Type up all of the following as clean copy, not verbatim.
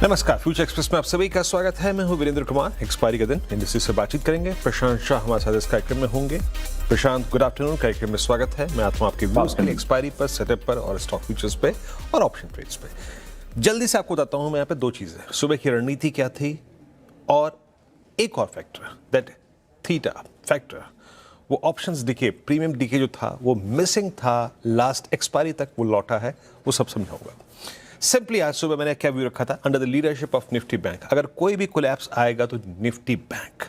नमस्कार, future express में आप सभी का स्वागत है। मैं हूं वीरेंद्र कुमार। एक्सपायरी का दिन इंडस्ट्री से बातचीत करेंगे। प्रशांत शाह हमारे साथ इस कार्यक्रम में होंगे। प्रशांत, गुड आफ्टरनून। कार्यक्रम में स्वागत है। मैं आता हूं आपके व्यूज के लिए एक्सपायरी पर, सेटअप पर और स्टॉक फ्यूचर्स पे और ऑप्शन ट्रेड्स पे। जल्दी से आपको बताता हूं मैं यहाँ पे दो चीजें, सुबह की रणनीति क्या थी और एक और फैक्टर, दैट थीटा फैक्टर। वो ऑप्शंस डीके, प्रीमियम डीके जो था वो मिसिंग था, लास्ट एक्सपायरी तक वो लौटा है, वो सब समझाऊंगा। सिंपली आज सुबह मैंने क्या व्यू रखा था, under the leadership of Nifty bank. अगर कोई भी कोलैप्स आएगा तो निफ्टी बैंक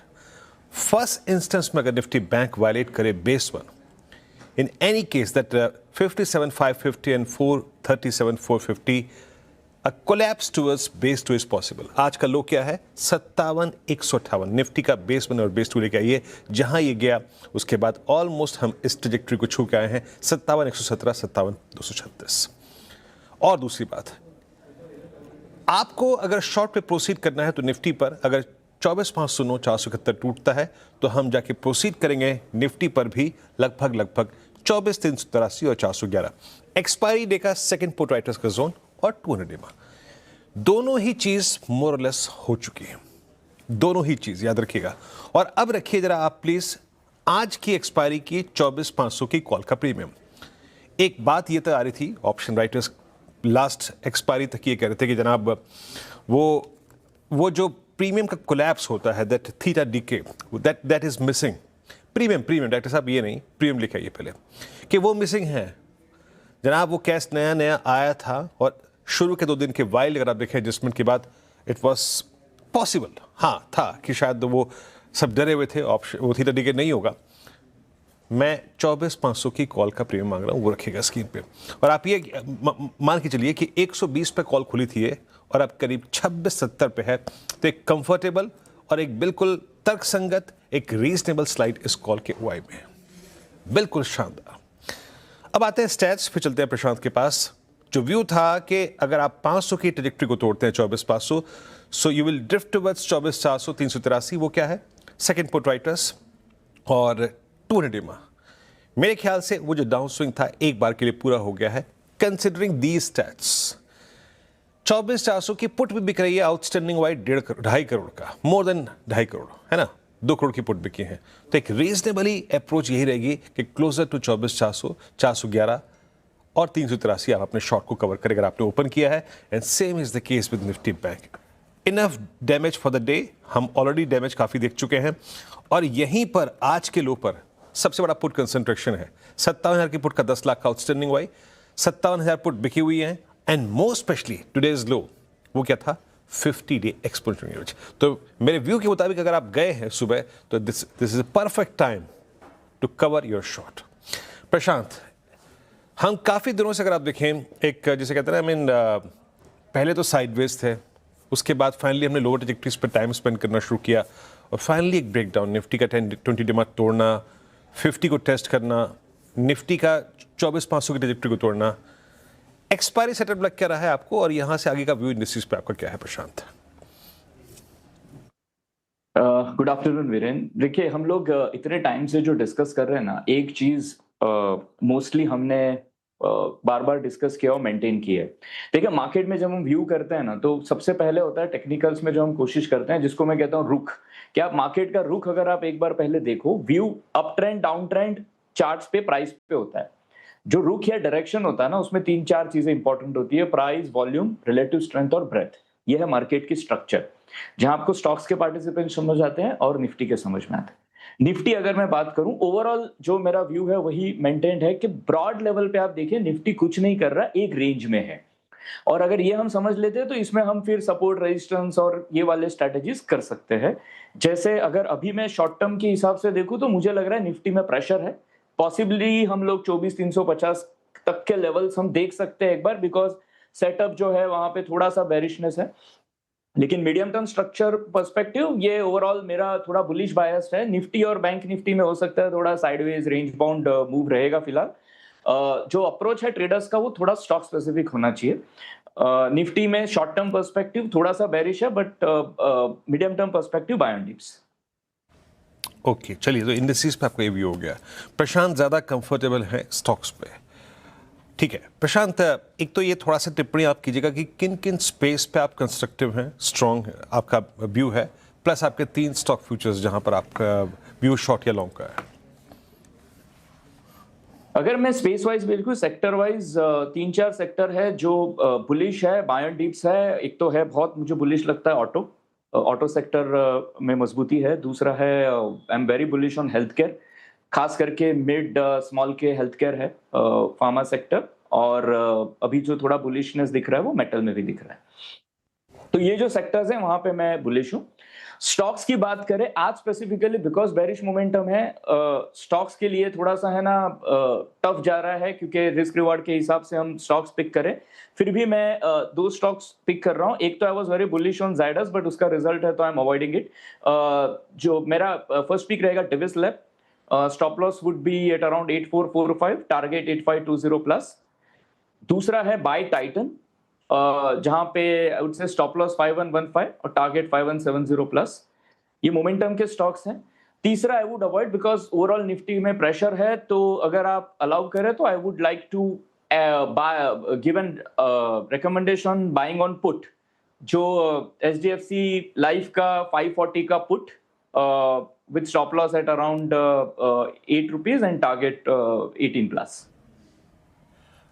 फर्स्ट इंस्टेंस में, अगर निफ्टी बैंक वायलेट करे base one, in any case that 57,550 and 437,450, a collapse towards base two is possible. आज का लो क्या है? 57,158। निफ्टी का बेस वन और बेस टू लेके आइए। जहां ये गया उसके बाद ऑलमोस्ट हम इस ट्रैजेक्टरी को छू के आए हैं, 57,117, 57,236। और दूसरी बात, आपको अगर शॉर्ट पे प्रोसीड करना है तो निफ्टी पर अगर 24,509, 471 टूटता है तो हम जाके प्रोसीड करेंगे निफ्टी पर भी लगभग 24,383 और 411। एक्सपायरी डे का सेकंड पुट राइटर्स का जोन और 200 डे में दोनों ही चीज मोर और लेस हो चुकी है। दोनों ही चीज याद रखिएगा। और अब रखिए जरा आप प्लीज आज की एक्सपायरी की 24,500 की कॉल का प्रीमियम। एक बात ये तो आ रही थी, ऑप्शन राइटर्स लास्ट एक्सपायरी तक ये कह रहे थे कि जनाब वो जो प्रीमियम का कोलैप्स होता है, that theta DK, that is missing. Premium doctor साहब ये नहीं, प्रीमियम लिखाइए पहले कि वो मिसिंग है जनाब। वो कैश नया आया था और शुरू के 2 दिन के वाइल अगर आप देखें एडजस्टमेंट के बाद, इट वॉज पॉसिबल, हाँ था कि शायद वो सब डरे हुए थे, ऑप्शन वो थीटा डीके नहीं होगा। मैं 24,500 की कॉल का प्रीमियम मांग रहा हूं, वो रखिएगा स्क्रीन पे। और आप ये मान के चलिए कि 120 पे कॉल खुली थी ये और अब करीब 2670 पे है, तो एक कंफर्टेबल और एक बिल्कुल तर्कसंगत, एक रीजनेबल स्लाइड इस कॉल के ओआई में, बिल्कुल शानदार। अब आते हैं स्टैट्स, फिर चलते हैं प्रशांत के पास। जो व्यू था कि अगर आप 500 की ट्रैजेक्टरी को तोड़ते हैं 24,500, so you will drift towards 24,400, 383। वो क्या है? सेकंड पुट राइटर्स और 200 डे में। मेरे ख्याल से वो जो डाउन स्विंग था एक बार के लिए पूरा हो गया है, कंसिडरिंग दीज स्टैट्स। 24,400 की पुट भी बिक रही है आउटस्टैंडिंग वाइड 2.5 करोड़ का, मोर देन 2.5 करोड़ है ना, 2 करोड़ की पुट बिकी है। तो एक रीजनेबली अप्रोच यही रहेगी कि क्लोजर टू 24,400, 411 और 383 आप अपने शॉर्ट को कवर करें अगर आपने ओपन किया है। And same is the case with Nifty bank. Enough damage for the day, हम ऑलरेडी डैमेज काफी देख चुके हैं। और यहीं पर आज के लो पर सबसे बड़ा पुट कंसंट्रेशन है। 57,000 की पुट का 10 लाख का आउटस्टैंडिंग वाई, 57,000 पुट बिकी हुई है। एंड मोर स्पेशली टुडेज लो, वो क्या था? 50 डे एक्सपोनेंशियल यूज। तो मेरे व्यू के मुताबिक अगर आप गए हैं सुबह तो this is a perfect time to cover your short. Prashant, हम काफी दिनों से अगर आप देखें, एक जैसे कहते हैं ना, पहले तो साइडवेज थे, उसके बाद फाइनली हमने लोअर ट्रैजेक्टरीज पर टाइम स्पेंड करना शुरू किया और फाइनली एक ब्रेकडाउन, निफ्टी का 10-20 डे तोड़ना, 50 को टेस्ट करना, निफ्टी का 24,500 की ट्रैजेक्टरी को तोड़ना। एक्सपायरी सेटअप लग क्या रहा है आपको और यहां से आगे का व्यू इंडस्ट्रीज पे आपका क्या है प्रशांत? Good afternoon Virendra. देखिए, हम लोग इतने टाइम से जो डिस्कस कर रहे हैं ना, एक चीज मोस्टली हमने बार बार डिस्कस किया और मेंटेन की है। देखिए, मार्केट में जब हम व्यू करते हैं ना, तो सबसे पहले होता है टेक्निकल्स में जो हम कोशिश करते हैं, जिसको मैं कहता हूं रुख। क्या मार्केट का रुख अगर आप एक बार पहले देखो, view up trend, down trend, charts पे, प्राइस पे होता है। जो रुख या डायरेक्शन होता है ना, उसमें 3-4 चीजें इंपॉर्टेंट होती है: प्राइस, वॉल्यूम, रिलेटिव स्ट्रेंथ और ब्रेथ। ये है मार्केट की स्ट्रक्चर, जहां आपको स्टॉक्स के पार्टिसिपेंट समझ आते हैं और निफ्टी के समझ में आते हैं। निफ्टी अगर मैं बात करूं, ओवरऑल जो मेरा व्यू है वही मेंटेन्ड है कि ब्रॉड लेवल पे आप देखिए, निफ्टी कुछ नहीं कर रहा, एक रेंज में है। और अगर ये हम समझ लेते हैं तो इसमें हम फिर सपोर्ट, रेजिस्टेंस और ये वाले स्ट्रेटेजीज कर सकते हैं। जैसे अगर अभी मैं शॉर्ट टर्म के हिसाब से देखूं तो मुझे लग रहा है निफ्टी में प्रेशर है। पॉसिबली हम लोग 24,350 तक के लेवल्स हम देख सकते हैं एक बार, बिकॉज सेटअप जो है वहां पे थोड़ा सा बेरिशनेस है। लेकिन मीडियम टर्म स्ट्रक्चर पर्सपेक्टिव, ये ओवरऑल मेरा थोड़ा बुलिश बायस है। निफ्टी और बैंक निफ्टी में हो सकता है थोड़ा साइडवेज रेंज बाउंड मूव रहेगा फिलहाल। जो अप्रोच है ट्रेडर्स का वो थोड़ा स्टॉक स्पेसिफिक होना चाहिए। निफ्टी में शॉर्ट टर्म पर्सपेक्टिव थोड़ा सा बेरिश है, but medium term perspective buy on dips. Okay, चलिए, तो इंडस्ट्रीज पे आपका ये व्यू हो गया। प्रशांत ज्यादा कंफर्टेबल है स्टॉक्स पे, ठीक है प्रशांत, एक तो ये थोड़ा सा टिप्पणी आप कीजिएगा कि किन किन स्पेस पे आप कंस्ट्रक्टिव हैं, स्ट्रॉन्ग आपका व्यू है, प्लस आपके 3 स्टॉक फ्यूचर्स जहां पर आपका व्यू शॉर्ट या लॉन्ग का है। अगर मैं स्पेस वाइज बिल्कुल सेक्टर वाइज 3-4 सेक्टर है जो बुलिश है, बाय एंड डिप्स है। एक तो है बहुत मुझे बुलिश लगता है ऑटो सेक्टर में मजबूती है। दूसरा है I am very bullish on health care, खास करके मिड स्मॉल के हेल्थ केयर है, फार्मा सेक्टर। और अभी जो थोड़ा बुलिशनेस दिख रहा है वो मेटल में भी दिख रहा है। तो ये जो सेक्टर्स हैं वहां पे मैं बुलिश हूँ। स्टॉक्स की बात करें आज स्पेसिफिकली बिकॉज बेरिश मोमेंटम है, स्टॉक्स के लिए थोड़ा सा है ना टफ जा रहा है, क्योंकि रिस्क रिवार्ड के हिसाब से हम स्टॉक्स पिक करें। फिर भी मैं 2 स्टॉक्स पिक कर रहा हूं। एक तो I was very bullish on Zydus, but उसका रिजल्ट है तो आई एम अवॉइडिंग इट। जो मेरा फर्स्ट पिक रहेगा Divi's Lab, stop loss would be at around 8445, target 8520 plus. दूसरा है बाय टाइटन, जहां पे I would say stop loss 5115 और टारगेट 5170 प्लस। ये मोमेंटम के स्टॉक्स हैं। तीसरा I would avoid because overall Nifty में प्रेशर है, तो अगर आप अलाउ करें तो I would like to give an recommendation buying on put, जो एचडीएफसी लाइफ का 540 का put with stop loss at around 8 rupees and target 18 plus.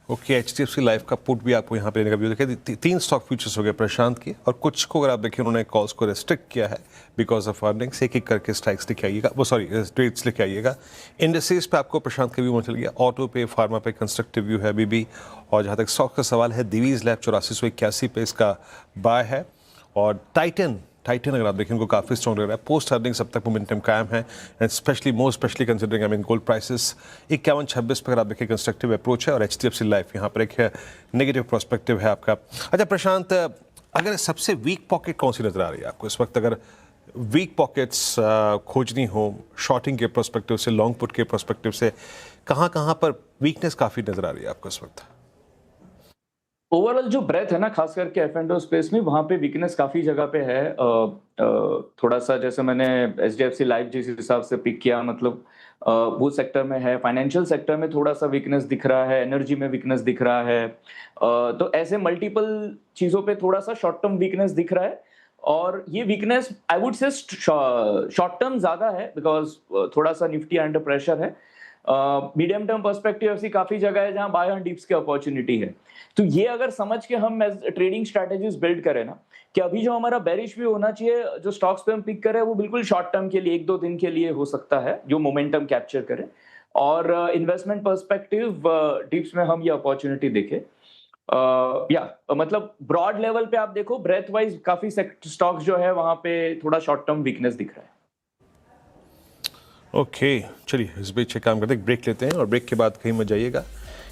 Okay, HDFC life का पुट भी आपको यहाँ पे लेने का व्यू देखिए। 3 स्टॉक फ्यूचर्स हो गए प्रशांत की, और कुछ को अगर आप देखिए उन्होंने कॉल्स को रेस्ट्रिक्ट किया है बिकॉज ऑफ अर्निंग्स। एक एक करके स्ट्राइक्स लेके आइएगा, वो सॉरी ट्रेड्स लेके आइएगा। इंडस्ट्रीज पे आपको प्रशांत का व्यू चल गया, ऑटो पे, फार्मा पे कंस्ट्रक्टिव व्यू है अभी भी। और जहाँ तक स्टॉक का सवाल है, दिवीज लैब 8481 पे इसका बाय है। और टाइटन अगर आप देखें उनको काफ़ी स्ट्रॉन्ग लग रहा है। पोस्ट अर्निंग्स अब तक मोमेंटम कायम है, and specially most specially considering I mean gold prices 51-26 पर अगर आप देखें कंस्ट्रक्टिव अप्रोच है। और एचडीएफसी लाइफ यहाँ पर एक नेगेटिव प्रोस्पेक्टिव है आपका। अच्छा प्रशांत, अगर सबसे वीक पॉकेट कौन सी नजर आ रही है आपको इस वक्त? अगर वीक पॉकेट्स खोजनी हो शॉर्टिंग के प्रोस्पेक्टिव से, लॉन्ग पुट के प्रोस्पेक्टिव से, कहाँ पर वीकनेस काफ़ी नजर आ रही है आपको इस वक्त? ओवरऑल जो ब्रेथ है ना, खास करके एफ एंड ओ स्पेस में, वहां पे वीकनेस काफी जगह पे है। थोड़ा सा जैसे मैंने एचडीएफसी लाइफ जिस हिसाब से पिक किया, मतलब वो सेक्टर में है। फाइनेंशियल सेक्टर में थोड़ा सा वीकनेस दिख रहा है, एनर्जी में वीकनेस दिख रहा है। तो ऐसे मल्टीपल चीजों पे थोड़ा सा शॉर्ट टर्म वीकनेस दिख रहा है। और ये वीकनेस आई वुड से शॉर्ट टर्म ज्यादा है बिकॉज थोड़ा सा निफ्टी अंडर प्रेशर है। मीडियम टर्म पर्सपेक्टिव ऐसी काफी जगह है जहां बाय एंड डिप्स की अपॉर्चुनिटी है। तो ये अगर समझ के हम ट्रेडिंग स्ट्रेटेजीज बिल्ड करें ना, कि अभी जो हमारा बेरिश भी होना चाहिए, जो स्टॉक्स पे हम पिक करें, वो बिल्कुल शॉर्ट टर्म के लिए 1-2 दिन के लिए हो सकता है, जो मोमेंटम कैप्चर करे। और इन्वेस्टमेंट पर्सपेक्टिव डिप्स में हम ये अपॉर्चुनिटी देखें। मतलब ब्रॉड लेवल पे आप देखो, ब्रेथ वाइज काफी स्टॉक्स जो है वहां पे थोड़ा शॉर्ट टर्म वीकनेस दिख रहा है। ओके, चलिए इस बीच एक काम करते हैं, ब्रेक लेते हैं, और ब्रेक के बाद कहीं मत जाइएगा।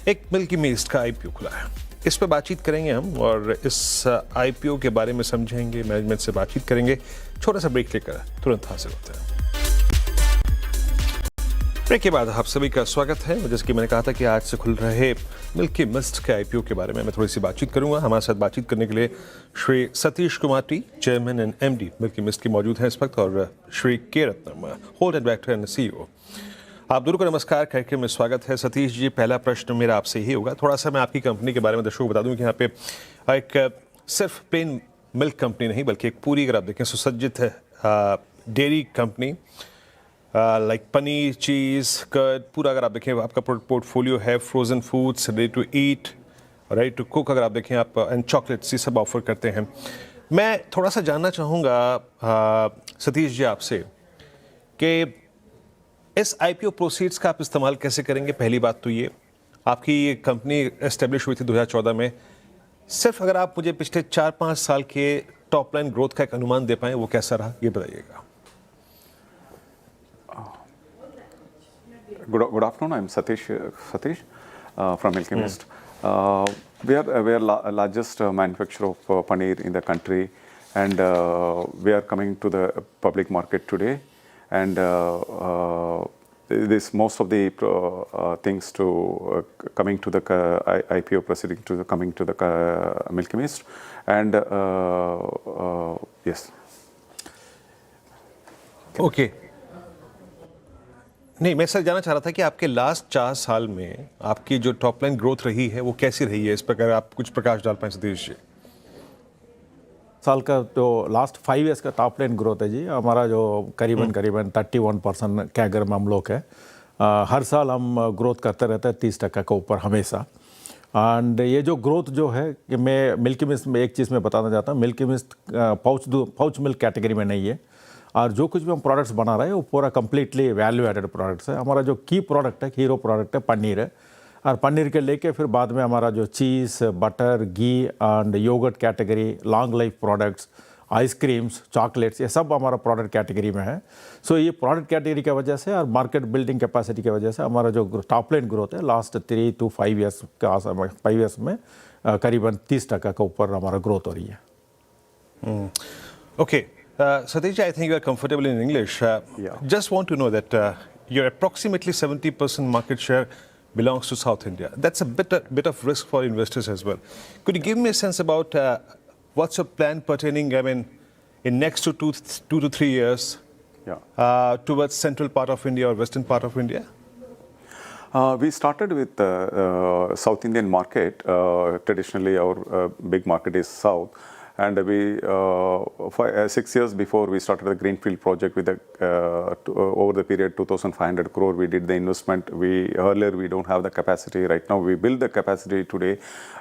एक मिल्की मिस्ट का आईपीओ खुला है, इस पे बातचीत करेंगे हम, और इस आईपीओ के बारे में समझेंगे, मैनेजमेंट से बातचीत करेंगे। छोटा सा ब्रेक लेकर तुरंत हाजिर होते हैं। ब्रेक के बाद आप सभी का स्वागत है। जैसे कि मैंने कहा था कि आज से खुल रहे मिल्की मिस्ट के आईपीओ के बारे में मैं थोड़ी सी बातचीत करूंगा। हमारे साथ बातचीत करने के लिए Shri Satish Kumar T, chairman and MD milky mist के मौजूद हैं इस वक्त, और श्री के Ratnam, hold director and CEO. आप दोनों को नमस्कार, कार्यक्रम में स्वागत है। सतीश जी, पहला प्रश्न मेरा आपसे ही होगा। थोड़ा सा मैं आपकी कंपनी के बारे में दर्शकों को बता दूं कि यहाँ पे एक सिर्फ प्लेन मिल्क कंपनी नहीं, बल्कि एक पूरी, अगर आप देखें, सुसज्जित है dairy company, like paneer, cheese, curd, पूरा अगर आप देखें आपका पोर्टफोलियो है। Frozen foods, ready to eat, ready to cook अगर आप देखें आप, एंड चॉकलेट्स, ये सब ऑफर करते हैं। मैं थोड़ा सा जानना चाहूँगा सतीश जी आपसे कि इस आईपीओ प्रोसीड्स का आप इस्तेमाल कैसे करेंगे। पहली बात तो ये, आपकी ये कंपनी एस्टेब्लिश हुई थी 2014 में। सिर्फ अगर आप मुझे पिछले 4-5 साल के टॉप लाइन ग्रोथ का एक अनुमान दे पाएँ, वो कैसा रहा, ये बताइएगा। Good afternoon. I'm Satish from Milky Mist. We are largest manufacturer of paneer in the country, and we are coming to the public market today. And this most of the things to coming to the IPO proceeding to the coming to the Milky Mist, and yes. Okay. नहीं, मैं sir जानना चाह रहा था कि आपके last 4 साल में आपकी जो टॉप लाइन ग्रोथ रही है वो कैसी रही है, इस प्रकार आप कुछ प्रकाश डाल पाएं सतीश जी। साल का जो लास्ट 5 इयर्स का टॉप लाइन ग्रोथ है जी, हमारा जो करीबन 31% कैगर में हम लोग है। हर साल हम ग्रोथ करते रहते हैं 30% के ऊपर हमेशा। एंड ये जो ग्रोथ जो है कि मैं मिल्की मिस्ट में एक चीज़ मैं बताना चाहता हूँ, milky mist pouch milk category में नहीं है, और जो कुछ भी हम प्रोडक्ट्स बना रहे हैं वो पूरा कम्प्लीटली वैल्यू एडेड प्रोडक्ट्स है। हमारा जो की प्रोडक्ट है, हीरो प्रोडक्ट है, पनीर है, और पनीर के लेके फिर बाद में हमारा जो cheese, butter, ghee and yogurt category, long life products, ice creams, chocolates, ये सब हमारा प्रोडक्ट कैटेगरी में है। सो ये प्रोडक्ट कैटेगरी की वजह से और मार्केट बिल्डिंग कैपेसिटी की वजह से हमारा जो टॉप लाइन ग्रोथ है लास्ट 3 to 5 ईयर्स का 5 ईयर्स में करीबन 30% के ऊपर हमारा ग्रोथ हो रही है। Okay, Satish, I think you are comfortable in English. Yeah. Just want to know that your approximately 70% market share belongs to South India. That's a bit of risk for investors as well. Could you give me a sense about what's your plan pertaining, I mean, in next to 2 to 3 years towards central part of India or western part of India? We started with South Indian market. Traditionally, our big market is South. And we, 6 years before, we started the Greenfield project with over the period 2,500 crore. We did the investment. Earlier we don't have the capacity. Right now we build the capacity today,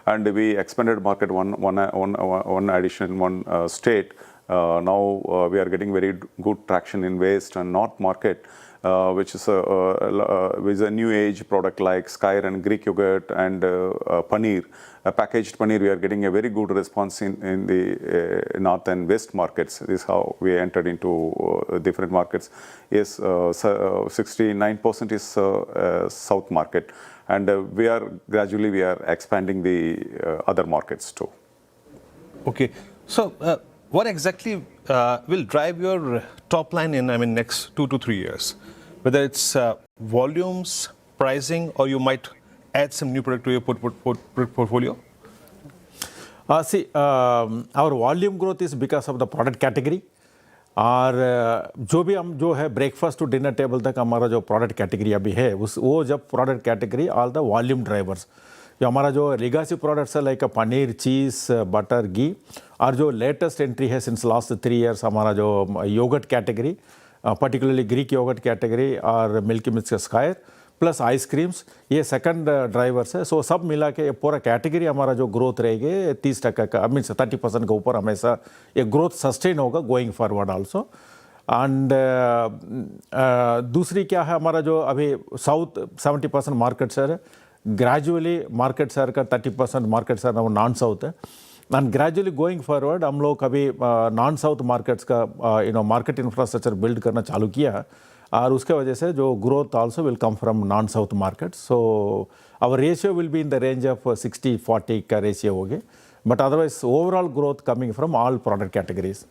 and we expanded market one addition, one state. Now we are getting very good traction in West and North market. Which is a new age product like Skyr and Greek yogurt and paneer, packaged paneer. We are getting a very good response in the north and west markets. This is how we entered into different markets. Yes, 69% is south market, and we are gradually expanding the other markets too. Okay, so what exactly will drive your top line in, I mean, next 2 to 3 years? Whether it's volumes, pricing, or you might add some new product to your portfolio? See, our volume growth is because of the product category. और जो भी हम जो है breakfast to dinner table तक हमारा जो product category अभी है वो जब product category all the volume drivers, जो हमारा जो लेगासी प्रोडक्ट्स है like paneer, cheese, butter, ghee, और जो लेटेस्ट एंट्री है सिंस लास्ट 3 ईयर्स हमारा जो yogurt category, particularly Greek yogurt category और Milky Mist skyr plus ice creams, ये सेकंड ड्राइवर्स है। सो सब मिला के पूरा कैटेगरी हमारा जो ग्रोथ रहेगी 30% का, आई मीन 30% के ऊपर हमेशा ये ग्रोथ सस्टेन होगा गोइंग फॉरवर्ड आल्सो। एंड दूसरी क्या है, हमारा जो अभी साउथ 70% मार्केट शेयर है, ग्रेजुअली मार्केट शेयर का 30% मार्केट शेयर वो नॉन साउथ है, एंड ग्रेजुअली गोइंग फॉरवर्ड हम लोग अभी नॉन साउथ मार्केट्स का मार्केट इंफ्रास्ट्रक्चर बिल्ड करना चालू किया है, और उसके वजह से जो growth also will come from non south market. So our ratio will be in the range of 60-40 का रेशियो होगी, but otherwise overall growth coming from all product categories.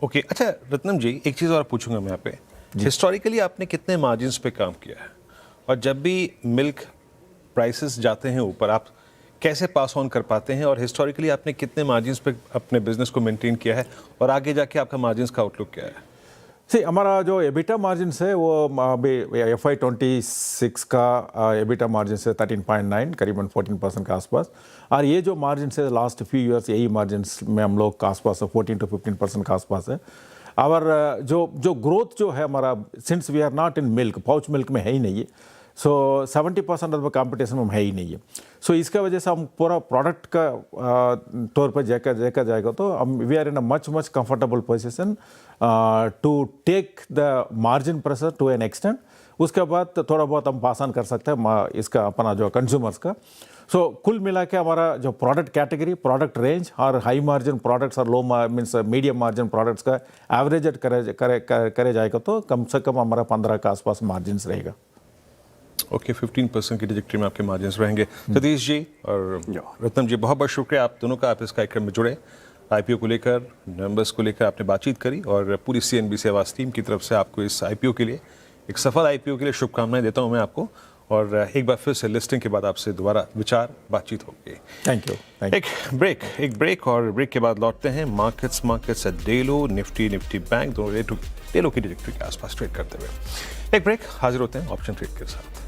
Okay, अच्छा रत्नम जी, एक चीज़ और पूछूंगा मैं यहाँ पे, हिस्टोरिकली आपने कितने मार्जिन्स पे काम किया है, और जब भी मिल्क प्राइसेस जाते हैं ऊपर आप कैसे पास ऑन कर पाते हैं, और हिस्टोरिकली आपने कितने मार्जिन्स पे अपने बिजनेस को मेंटेन किया है, और आगे जाके आपका मार्जिन्स का आउटलुक क्या है? सी, हमारा जो एबिटा मार्जिन है वो अभी FY26 का एबिटा मार्जिन है 13.9, करीबन 14% के आसपास, और ये जो मार्जिन है लास्ट फ्यू इयर्स यही मार्जिन में हम लोग के आसपास 14 to 15% के आसपास है। और जो ग्रोथ जो है हमारा, since we are not in milk, pouch milk में है ही नहीं है, सो 70% ऑफ द कॉम्पिटिशन में है ही नहीं है। सो इसका वजह से हम पूरा प्रोडक्ट का तौर पर देखा जाएगा तो हम we are in a much comfortable position to take the margin pressure to an extent. उसके बाद थोड़ा बहुत हम पास ऑन कर सकते हैं इसका अपना जो कंज्यूमर्स का। सो कुल मिला के हमारा जो प्रोडक्ट कैटेगरी, प्रोडक्ट रेंज और हाई मार्जिन प्रोडक्ट्स और लो मीन्स मीडियम मार्जिन प्रोडक्ट्स का एवरेज करे जाएगा तो कम से कम हमारा 15 के आसपास मार्जिन रहेगा। ओके, 15% की ट्रैजेक्टरी में आपके मार्जिन्स रहेंगे। सतीश जी और रत्नम जी, बहुत बहुत शुक्रिया आप दोनों का, आप इस कार्यक्रम में जुड़े, आईपीओ को लेकर, नंबर्स को लेकर आपने बातचीत करी, और पूरी CNBC आवाज़ टीम की तरफ से आपको इस आईपीओ के लिए, एक सफल आईपीओ के लिए शुभकामनाएं देता हूं मैं आपको। और एक बार फिर से लिस्टिंग के बाद आपसे दोबारा विचार बातचीत होगी। Thank you. एक ब्रेक और ब्रेक के बाद लौटते हैं मार्केट्स एट डेलो, निफ्टी बैंक दोनों डेलो की डिरेक्टरी के आसपास ट्रेड करते हुए। एक ब्रेक, हाजिर होते हैं ऑप्शन ट्रेड के साथ।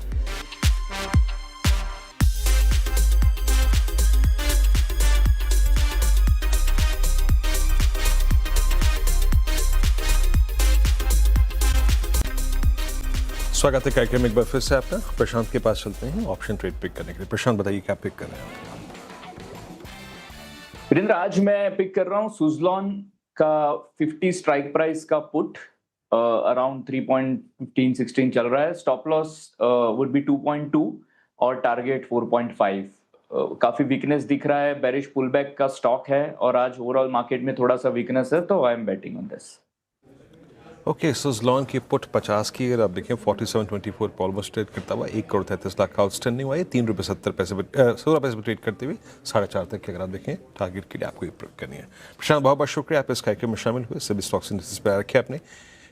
स्वागत है कार्यक्रम एक बार फिर से आपका। प्रशांत के पास चलते हैं ऑप्शन ट्रेड पिक करने के लिए। प्रशांत बताइए क्या पिक कर रहे हैं? वीरेंद्र, आज मैं पिक कर रहा हूँ सुजलॉन का 50 स्ट्राइक प्राइस का पुट अराउंड 3.15-16 चल रहा है। स्टॉप लॉस वुड बी 2.2 और टारगेट 4.5। काफी वीकनेस दिख रहा है, बेरिश पुलबैक का स्टॉक है और आज ओवरऑल मार्केट में थोड़ा सा वीकनेस है, तो I am betting on this. Okay, Suzlon की पुट 50 की अगर आप देखें 47.24 पर ऑलमोस्ट ट्रेड करता हुआ 1.33 करोड़ आउटस्टैंडिंग हुआ है। 3 रुपये 16 पैसे पर ट्रेड करते हुए 4.5 तक की अगर आप देखें टारगेट के लिए आपको ये प्रयोग करनी है। प्रशांत, बहुत बहुत शुक्रिया आप इस कार्यक्रम में शामिल हुए। सभी स्टॉक्स इंडेक्सेस पर रखे आपने।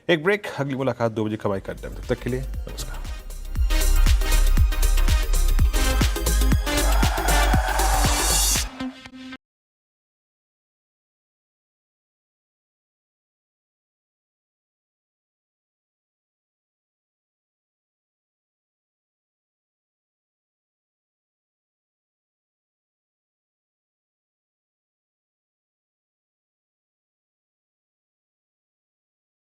एक ब्रेक, अगली मुलाकात 2 बजे कमाई करते हैं। तब तक के लिए नमस्कार।